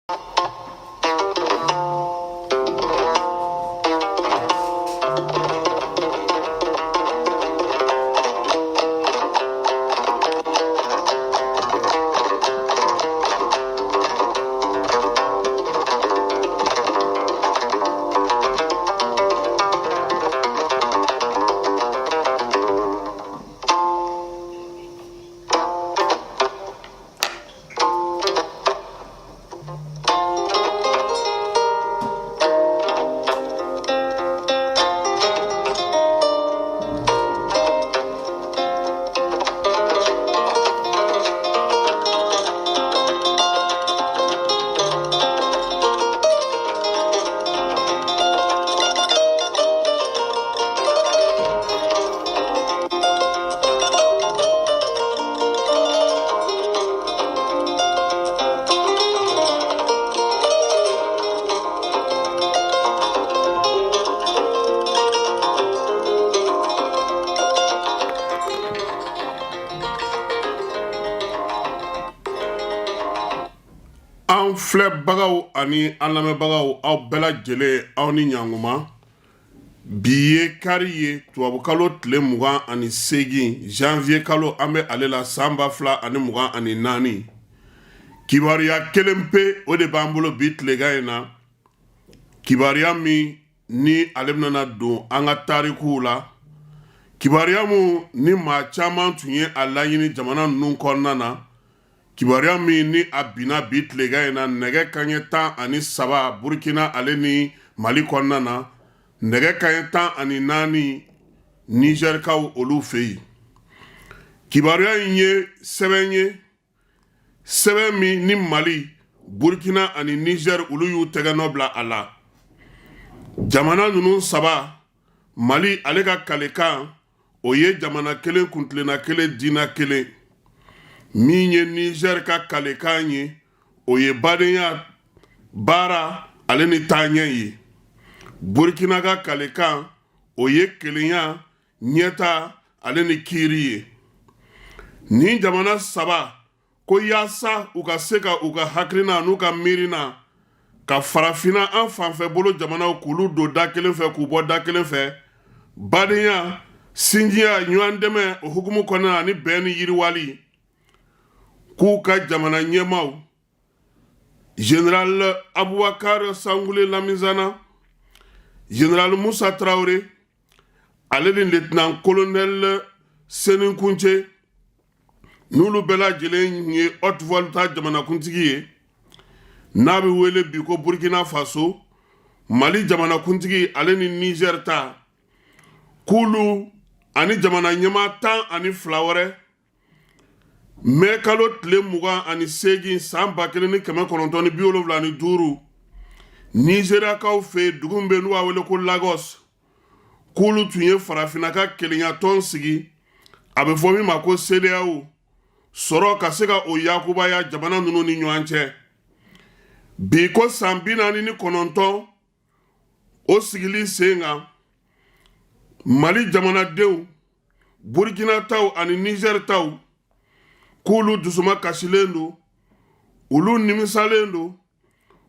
An filɛbagaw ani an lamɛnbagaw aw bɛɛ lajɛlen aw ni ɲankuma bi ye kari ye tubabukalo tile 28 janvier kalo an bɛ ale la san 2024 kibaruya kelen pe o de b'an bolo bi tilegan in na kibaruya min ni ale bɛna don an ka tarikuw la kibaruya mun ni maa caman tun ye a laɲini jamana ninnu kɔnɔna na kibaruya min ni a binna bi tilegan in na nɛgɛ kanɲɛ 13 Burkina ale ni Mali kɔnɔna na nɛgɛ kanɲɛ 14 Nigerkaw olu fɛ yen kibaruya in ye sɛbɛn min ni Mali Burkina ani Niger olu y'u tɛgɛnɔ bila a la jamana ninnu 3 Mali ale ka kalekan o ye jamana kelen kuntilenna kelen diina kelen min ye Niger ka kalekan ye o ye badenya baara ale ni taaɲɛ ye Burkina ka kalekan o ye kelenya ɲɛta ale ni kiiri ye ni jamana 3 ko yaasa u ka se ka u ka hakilina n'u ka miirina ka farafina an fanfɛ bolo jamanaw k'olu don da kelen fɛ k'u bɔ da kelen fɛ badenya sinjiya ɲɔgɔn dɛmɛ o hukumu kɔnɔna ni bɛn ni yiriwali k'u ka jamana ɲɛmaw Général Aboubacar Sangoulé Lamizana Général Moussa Traoré ale ni Lieutenant Colonel Seni Kunche n'olu bɛɛ lajɛlen ye Haute Volta jamanakuntigi ye n'a bɛ wele bi ko Burkina Faso Mali jamanakuntigi ale ni Niger ta k'olu ani jamana ɲɛma 12 wɛrɛ mai kalo tile 28 san 1975 Nigeriakaw fɛ dugu min bɛ n'u b'a wele ko Lagos k'olu tun ye farafina ka kelenya tɔn sigi a bɛ fɔ min ma ko CEDEAO sɔrɔ ka se ka o yakubaya jamana ninnu ni ɲɔgɔn cɛ bi ko san 49 o sigili sen kan Mali jamanadenw Burkina taw ani Niger taw k'olu dusuma kasilen don olu nimisalen don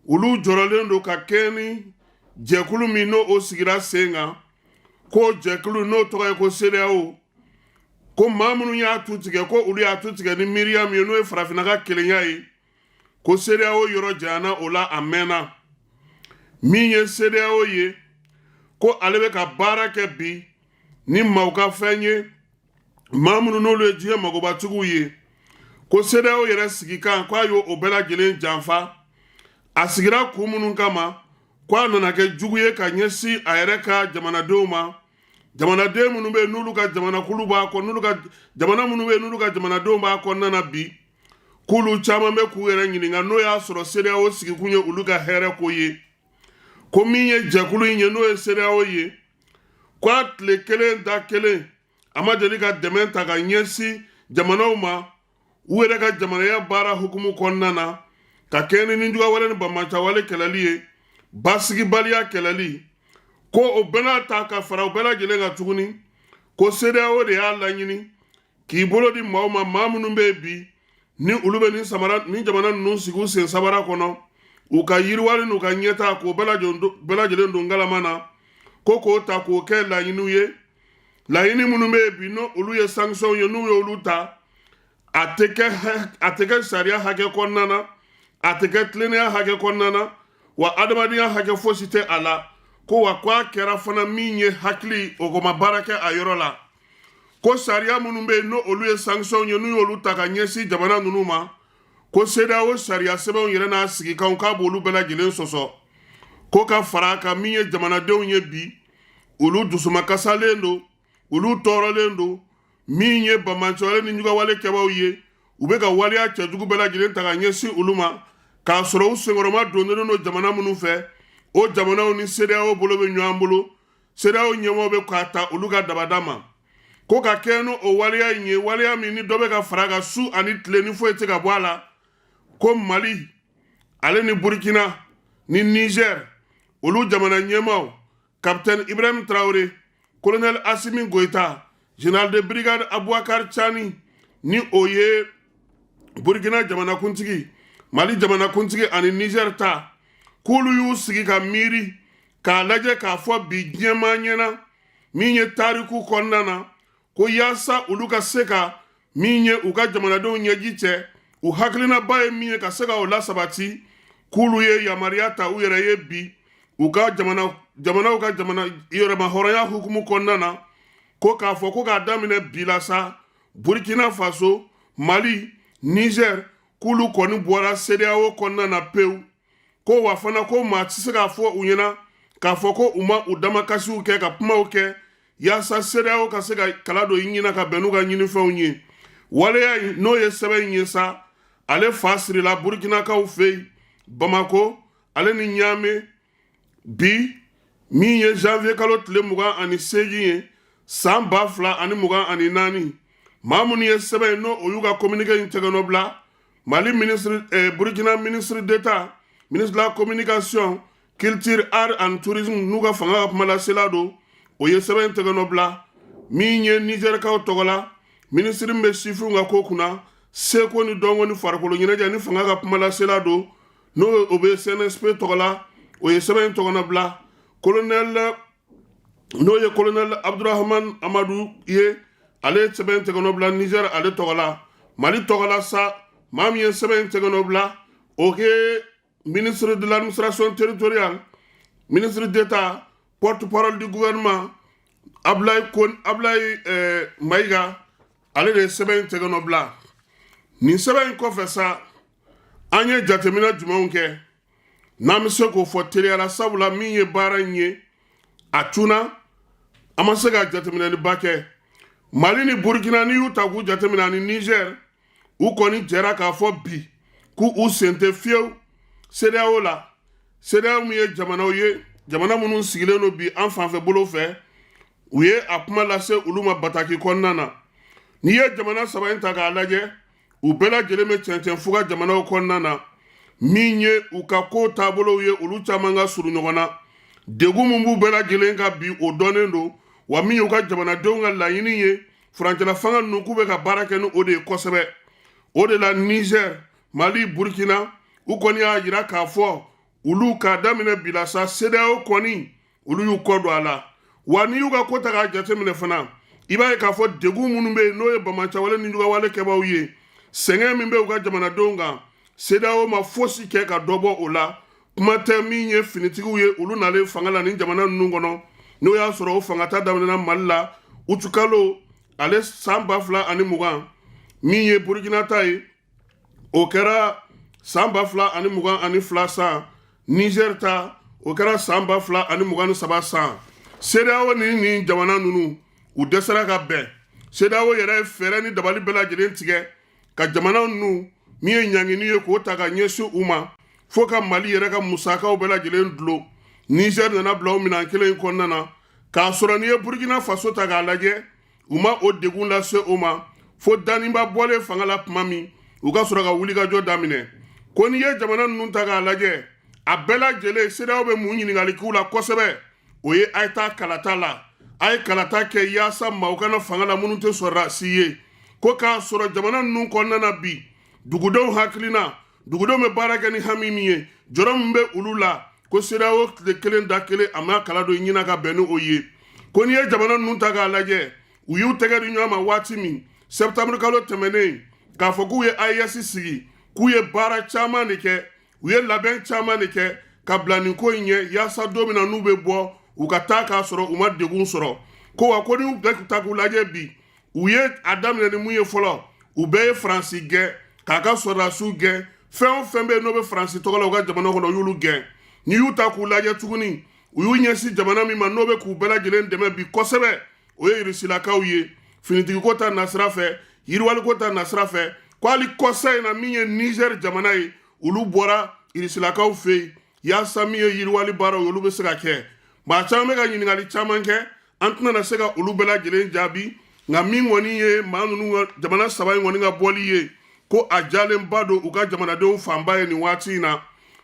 olu jɔrɔlen don ka kɛ ni jɛkulu min n'o o sigira sen kan ko jɛkulu n'o tɔgɔ ye ko CEDEAO ko maa minnu y'a tu tigɛ ko olu y'a tu tigɛ ni miiriya min ye n'o ye farafina ka kelenya ye ko CEDEAO yɔrɔ janyana o la a mɛnna min ye CEDEAO ye ko ale bɛ ka baara kɛ bi ni maaw ka fɛn ye maa minnu n'olu ye diɲɛ magobatigiw ye ko CEDEAO yɛrɛ sigi kan k'a y'o bɛɛ lajɛlen janfa a sigira kun minnu kama k'a nana kɛ jugu ye ka ɲɛsin a yɛrɛ ka jamanadenw ma jamanaden minnu bɛ n'olu ka jamanakulu b'a kɔ jamana minnu bɛ n'olu ka jamanadenw b'a kɔnɔna na bi k'olu caman bɛ k'u yɛrɛ ɲininka n'o y'a sɔrɔ CEDEAO sigikun ye olu ka hɛrɛ ko ye ko min ye jɛkulu in ye n'o ye CEDEAO ye k'a tile kelen da kelen a ma deli ka dɛmɛ ta ka ɲɛsin jamanaw ma u yɛrɛ ka jamanaya baara hukumu kɔnɔna na ka kɛ ni nijuga wale ni banbaca wale kɛlɛli ye basigibaliya kɛlɛli ko o bɛɛ n'a ta ka fara o bɛɛ lajɛlen kan tuguni ko CEDEAO de y'a laɲini k'i bolo di maaw ma maa minnu bɛ yen bi ni olu bɛ ni jamana ninnu sigi u sen sabara kɔnɔ u ka yiriwali n'u ka ɲɛta k'o bɛɛ lajɛlen don ngalama na ko k'o ta k'o kɛ laɲiniw ye laɲini minnu bɛ yen bi no olu ye sanction ye n'u ye olu ta a tɛ kɛ sariya hakɛ kɔnɔna na a tɛ kɛ tilennenya hakɛ kɔnɔna na wa adamadenya hakɛ fosi tɛ a la ko wa ko a kɛra fana min ye hakili o ko ma baara kɛ a yɔrɔ la ko sariya minnu bɛ yen no olu ye sanction ye n'u y'olu ta ka ɲɛsin jamana ninnu ma ko CEDEAO sariya sɛbɛnw yɛrɛ n'a sigikanw k'a b'olu bɛɛ lajɛlen sɔsɔ ko ka fara a kan min ye jamanadenw ye bi olu dusumakasalen don olu tɔɔrɔlen don min ye bamancɛwale ni ɲugawale kɛbaw ye u bɛ ka waleya cɛjugu bɛɛ lajɛlen ta ka ɲɛsin olu ma k'a sɔrɔ u senkɔrɔma donnen don jamana minnu fɛ o jamanaw ni CEDEAO bolo bɛ ɲɔgɔn bolo CEDEAO ɲɛmɔgɔw bɛ k'a ta olu ka dabada ma ko ka kɛ no o waleya in ye waleya min ni dɔ bɛ ka fara a kan su ani tile ni foyi tɛ ka bɔ a la ko Mali ale ni Burkina ni Niger olu jamana ɲɛmaaw capitaine Ibrahim Traoré colonel Assimi Goïta général de brigade Abouakar Chani ni o ye Burkina jamanakuntigi Mali jamanakuntigi ani Niger ta k'olu y'u sigi ka miiri k'a lajɛ k'a fɔ bi diɲɛmaa ɲɛna min ye tariku kɔnɔna na ko yaasa olu ka se ka min ye u ka jamanadenw ɲɛji cɛ u hakilinaba ye min ye ka se ka o lasabati k'olu ye yamaruya ta u yɛrɛ ye bi u ka jamanaw ka yɛrɛma hɔrɔnya hukumu kɔnɔna na ko k'a fɔ ko k'a daminɛ bi la sa Burkina Faso Mali Niger k'olu kɔni bɔra CEDEAO kɔnɔna na pewu ko wa fana ko maa tɛ se k'a fɔ u ɲɛna k'a fɔ ko u ma u damakasiw kɛ ka kumaw kɛ yaasa CEDEAO ka se ka kala don i ɲɛna ka bɛn n'u ka ɲinifɛnw ye waleya in n'o ye sɛbɛn in ye sa ale fa sirila Burkinakaw fɛ yen Bamako ale ni Niamey bi min ye janvier kalo tile 28 ye san 2024 maa minnu ye sɛbɛn in n'o y'u ka communiqué in tɛgɛnɔ bila Mali ministre Burkina ministre d'État ministre de la communication culture art and tourisme n'u ka fanga ka kumalasela don o ye sɛbɛn in tɛgɛnɔ bila min ye Nigerkaw tɔgɔ la ministre min bɛ chiffres ka ko kunna seko ni dɔnko ni farikolo ɲɛnajɛ ni fanga ka kumalasela don n'o o bɛ CNSP tɔgɔ la o ye sɛbɛn in tɔgɔnɔ bila n'o ye colonel Abdurahman Amadou ye ale ye sɛbɛn in tɛgɛnɔ bila Niger ale tɔgɔ la Mali tɔgɔ la sa maa min ye sɛbɛn in tɛgɛnɔ bila o ye ministre de l'administration territoriale ministre d'État porte-parole du gouvernement Ablaye Maïga ale de ye sɛbɛn in tɛgɛnɔ bila nin sɛbɛn in kɔfɛ sa an ye jateminɛ jumɛnw kɛ n'an bɛ se k'o fɔ teliyala sabula min ye baara in ye a cunna an ma se ka jateminɛliba kɛ Mali ni Burkina ni y'u ta k'u jateminɛ ani Niger u kɔni jɛra k'a fɔ bi k'u sen tɛ fiyewu CEDEAO la CEDEAO min ye jamanaw ye jamana minnu sigilen don bi an fanfɛ bolo fɛ u ye a kuma lase olu ma bataki kɔnɔna na n'i ye jamana saba in ta k'a lajɛ u bɛɛ lajɛlen bɛ cɛncɛn fo ka jamanaw kɔnɔna na min ye u ka ko taabolow ye olu caman ka surun ɲɔgɔn na degun min b'u bɛɛ lajɛlen ka bi o dɔnnen don wa min y'u ka jamanadenw ka laɲini ye furancɛla fanga ninnu k'u bɛ ka baara kɛ ni o de ye kosɛbɛ o de la Niger Mali Burkina u kɔni y'a jira k'a fɔ olu k'a daminɛ bi la sa CEDEAO kɔni olu y'u kɔ don a la wa n'i y'u ka ko ta k'a jateminɛ fana i b'a ye k'a fɔ degun minnu bɛ yen n'o ye bamancɛwale ni ɲugawale kɛbaw ye sɛgɛn min bɛ u ka jamanadenw kan CEDEAO ma fosi kɛ ka dɔ bɔ o la kuma tɛ min ye finitigiw ye olu nalen fanga la ni jamana ninnu kɔnɔ n'o y'a sɔrɔ o fanga ta daminɛna Mali la utukalo ale san 2020 min ye Burkina ta ye o kɛra san 2022 san Niger ta o kɛra san 2023 san CEDEAO ni jamana ninnu u dɛsɛra ka bɛn CEDEAO yɛrɛ ye fɛɛrɛ ni dabali bɛɛ lajɛlen tigɛ ka jamana ninnu min ye ɲangini ye k'o ta ka ɲɛsin u ma fo ka Mali yɛrɛ ka musakaw bɛɛ lajɛlen dulon Niger nana bila o minɛn kelen in kɔnɔna na k'a sɔrɔ n'i ye Burkina Faso ta k'a lajɛ u ma o degun lase o ma fo daniba bɔlen fanga la tuma min u ka sɔrɔ ka wulikajɔ daminɛ ko n'i ye jamana ninnu ta k'a lajɛ a bɛɛ lajɛlen CEDEAO bɛ mun ɲininkali k'u la kosɛbɛ o ye a ye taa kalata la a ye kalata kɛ yaasa maaw kana fanga la minnu tɛ sɔrɔdasi ye ko k'a sɔrɔ jamana ninnu kɔnɔna na bi dugudenw hakilina dugudenw bɛ baara kɛ ni hami min ye jɔrɔ min bɛ olu la ko CEDEAO tile kelen da kelen a ma kala don ɲina ka bɛn ni o ye ko n'i ye jamana ninnu ta k'a lajɛ u y'u tɛgɛ di ɲɔgɔn ma waati min septembre kalo tɛmɛnen k'a fɔ k'u ye AES sigi k'u ye baara caman de kɛ u ye labɛn caman de kɛ ka bila nin ko in ɲɛ yaasa don min na n'u bɛ bɔ u ka taa k'a sɔrɔ u ma degun sɔrɔ ko wa ko n'u bɛɛ ta k'u lajɛ bi u ye a daminɛ ni mun ye fɔlɔ u bɛɛ ye Faransi gɛn k'a ka sɔrɔdasiw gɛn fɛn o fɛn bɛ yen n'o bɛ Faransi tɔgɔ la u ka jamana kɔnɔ u y'olu gɛn n'i y'u ta k'u lajɛ tuguni u y'u ɲɛsin jamana min ma n'o bɛ k'u bɛɛ lajɛlen dɛmɛ bi kosɛbɛ o ye Irisilakaw ye finitigiko ta nasira fɛ yiriwaliko ta nasira fɛ ko hali kɔsa in na min ye Niger jamana ye olu bɔra Irisilakaw fɛ yen yaasa min ye yiriwali baaraw ye olu bɛ se ka kɛ maa caman bɛ ka ɲininkali caman kɛ an tɛna na se ka olu bɛɛ lajɛlen jaabi nka min kɔni ye maa ninnu ka jamana saba in kɔni ka bɔli ye ko a jalenba don u ka jamanadenw fanba ye nin waati in na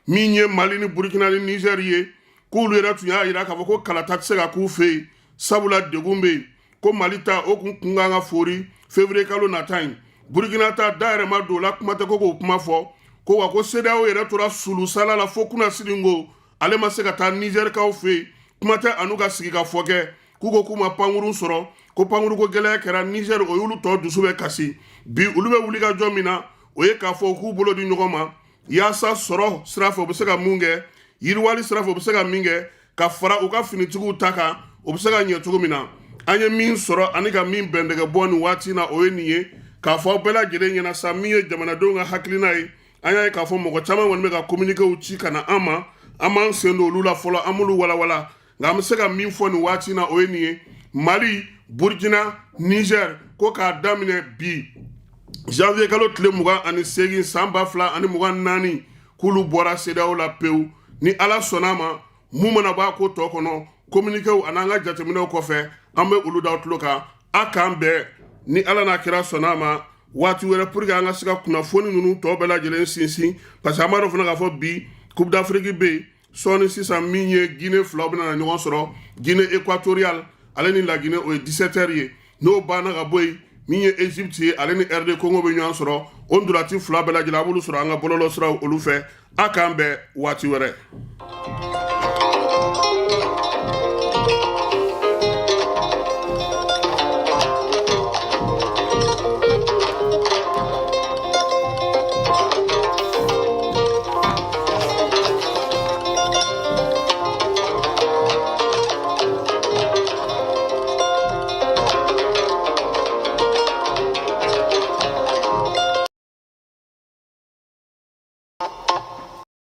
min ye Mali ni Burkina ni Niger ye k'olu yɛrɛ tun y'a jira k'a fɔ ko kalata tɛ se ka k'u fɛ yen sabula degun bɛ yen ko Mali ta o kun kan ka fori février kalo nata in Burkina ta da yɛrɛ ma don o la kuma tɛ ko k'o kuma fɔ ko wa ko CEDEAO yɛrɛ tora sulusala la fo kunna siringo ale ma se ka taa Nigerkaw fɛ yen kuma tɛ anu ka sigi ka fɔ kɛ k'u ko k'u ma pankuru sɔrɔ ko pankuru ko gɛlɛya kɛra Niger o y'olu tɔ dusu bɛ kasi bi olu bɛ wuli ka jɔ min na o ye k'a fɔ k'u bolo di ɲɔgɔn ma yaasa sɔrɔ sira fɛ u bɛ se ka mun kɛ yiriwali sira fɛ u bɛ se ka min kɛ ka fara u ka finitigiw ta kan o bɛ se ka ɲɛ cogo min na an ye min sɔrɔ ani ka min bɛndɛgɛ bɔ nin waati in na o ye nin ye k'a fɔ aw bɛɛ lajɛlen ɲɛna sa min ye jamanadenw ka hakilina ye an y'a ye k'a fɔ mɔgɔ caman kɔni bɛ ka communiquéw ci ka na an ma an m'an sen don olu la fɔlɔ an m'olu walawala nka an bɛ se ka min fɔ nin waati in na o ye nin ye Mali Burkina Niger ko k'a daminɛ bi janvier kalo tile 28 san 2024 k'olu bɔra CEDEAO la pewu ni Ala sɔnna ma mun mana b'a ko tɔ kɔnɔ communiquéw an'an ka jateminɛw kɔfɛ an bɛ olu d'aw tulo kan a k'an bɛn ni Ala n'a kira sɔnna ma waati wɛrɛ pour que an ka se ka kunnafoni ninnu tɔ bɛɛ lajɛlen sinsin parce que an b'a dɔn fana k'a fɔ bi Coupe d'Afrique bɛ yen sɔɔni sisan min ye Guinée filaw bɛna na ɲɔgɔn sɔrɔ Guinée équatoriale ale ni La Guinée o ye 17h ye n'o banna ka bɔ yen min ye Égypte ye ale ni RD Congo bɛ ɲɔgɔn sɔrɔ o ndolati fila bɛɛ lajɛlen a b'olu sɔrɔ an ka bɔlɔlɔ siraw olu fɛ a k'an bɛn waati wɛrɛ